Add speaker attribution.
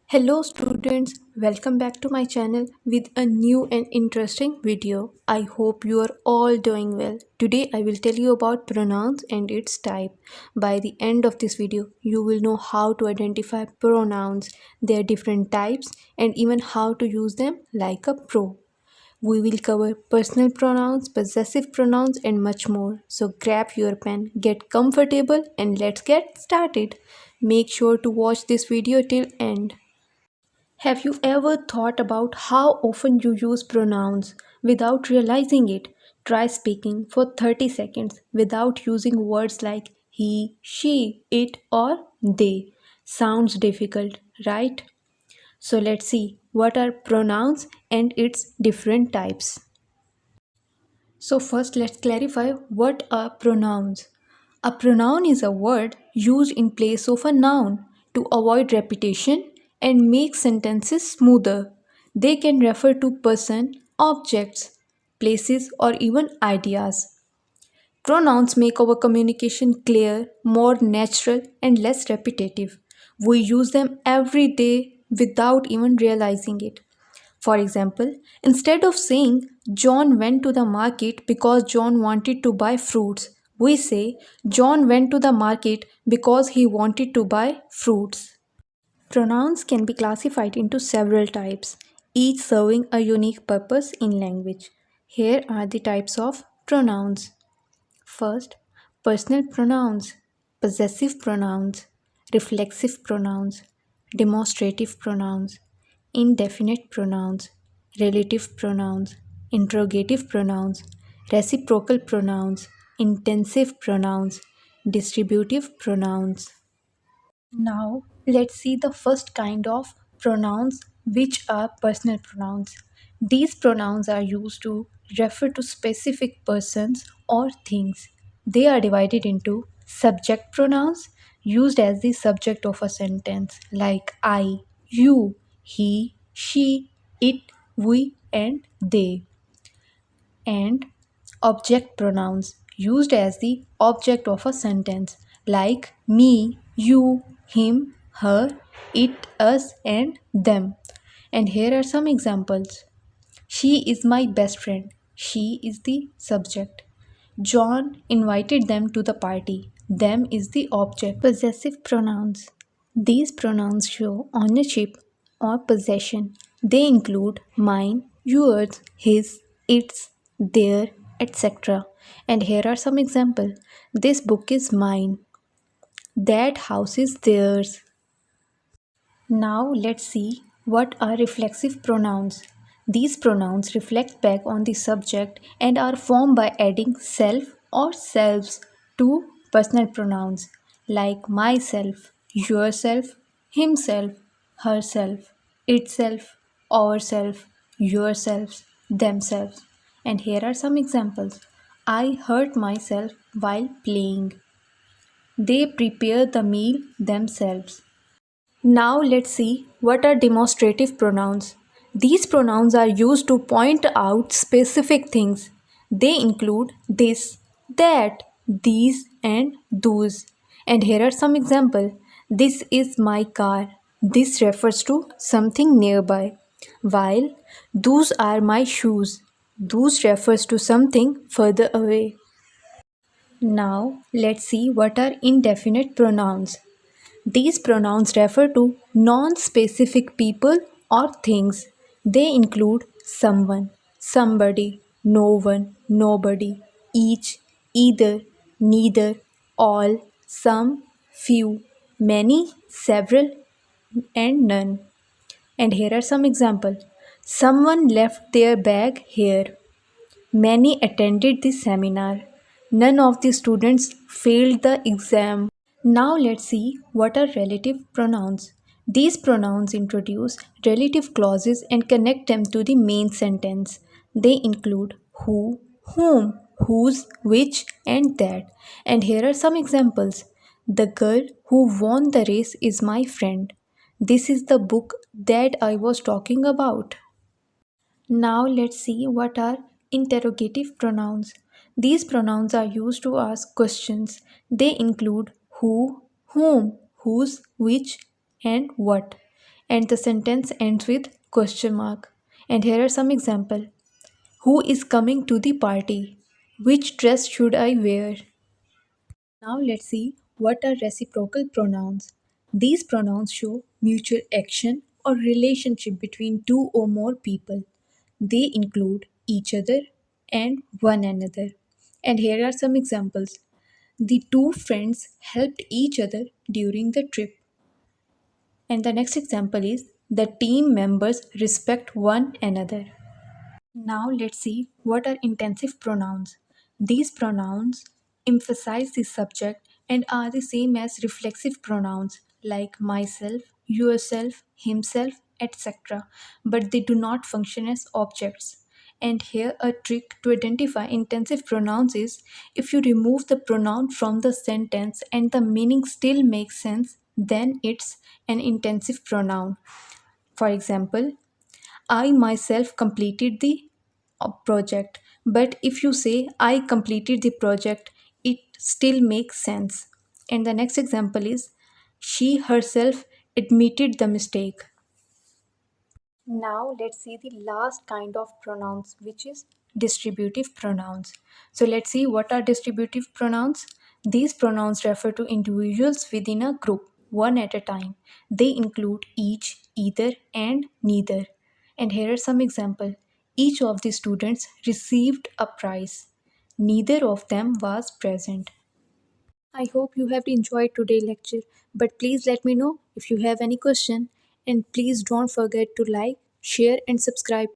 Speaker 1: Hello students, welcome back to my channel with a new and interesting video. I hope you are all doing well. Today I will tell you about pronouns and its type. By the end of this video, you will know how to identify pronouns, their different types, and even how to use them like a pro. We will cover personal pronouns, possessive pronouns, and much more. So grab your pen, get comfortable, and let's get started. Make sure to watch this video till end. Have you ever thought about how often you use pronouns without realizing it? Try speaking for 30 seconds without using words like he, she, it, or they. Sounds difficult, right? So let's see what are pronouns and its different types. So first let's clarify what are pronouns. A pronoun is a word used in place of a noun to avoid repetition and make sentences smoother. They can refer to person, objects, places or even ideas. Pronouns make our communication clear, more natural and less repetitive. We use them every day without even realizing it. For example, instead of saying John went to the market because John wanted to buy fruits, we say John went to the market because he wanted to buy fruits. Pronouns can be classified into several types, each serving a unique purpose in language. Here are the types of pronouns. First, personal pronouns, possessive pronouns, reflexive pronouns, demonstrative pronouns, indefinite pronouns, relative pronouns, interrogative pronouns, reciprocal pronouns, intensive pronouns, distributive pronouns. Now, let's see the first kind of pronouns, which are personal pronouns. These pronouns are used to refer to specific persons or things. They are divided into subject pronouns, used as the subject of a sentence, like I, you, he, she, it, we, and they, and object pronouns used as the object of a sentence like me, you, him, her, it, us, and them. And here are some examples. She is my best friend. She is the subject. John invited them to the party. Them is the object. Possessive pronouns. These pronouns show ownership or possession. They include mine, yours, his, its, their, etc. And here are some examples. This book is mine. That house is theirs. Now let's see what are reflexive pronouns. These pronouns reflect back on the subject and are formed by adding self or selves to personal pronouns like myself, yourself, himself, herself, itself, ourself, yourselves, themselves. And here are some examples. I hurt myself while playing. They prepare the meal themselves. Now let's see what are demonstrative pronouns. These pronouns are used to point out specific things. They include this, that, these, and those. And here are some examples. This is my car. This refers to something nearby. While those are my shoes. Those refers to something further away. Now let's see what are indefinite pronouns. These pronouns refer to non specific people or things. They include someone, somebody, no one, nobody, each, either, neither, all, some, few, many, several, and none. And here are some examples. Someone left their bag here. Many attended the seminar. None of the students failed the exam. Now let's see what are relative pronouns. These pronouns introduce relative clauses and connect them to the main sentence. They include who, whom, whose, which, and that. And here are some examples. The girl who won the race is my friend. This is the book that I was talking about. Now let's see what are interrogative pronouns. These pronouns are used to ask questions. They include who, whom, whose, which, and what. and the sentence ends with question mark. And here are some example. Who is coming to the party? Which dress should I wear? Now let's see what are reciprocal pronouns. These pronouns show mutual action or relationship between two or more people. They include each other and one another. And here are some examples. The two friends helped each other during the trip. And the next example is the team members respect one another. Now let's see what are intensive pronouns. These pronouns emphasize the subject and are the same as reflexive pronouns like myself, yourself, himself, etc. But they do not function as objects. And here a trick to identify intensive pronouns is if you remove the pronoun from the sentence and the meaning still makes sense, then it's an intensive pronoun. For example, I myself completed the project. But if you say I completed the project, it still makes sense. And the next example is she herself admitted the mistake. Now let's see the last kind of pronouns, which is distributive pronouns. So let's see what are distributive pronouns. These pronouns refer to individuals within a group, one at a time. They include each, either, and neither. And here are some examples. Each of the students received a prize. Neither of them was present. I hope you have enjoyed today's lecture, but please let me know if you have any question, and please don't forget to like, share and subscribe.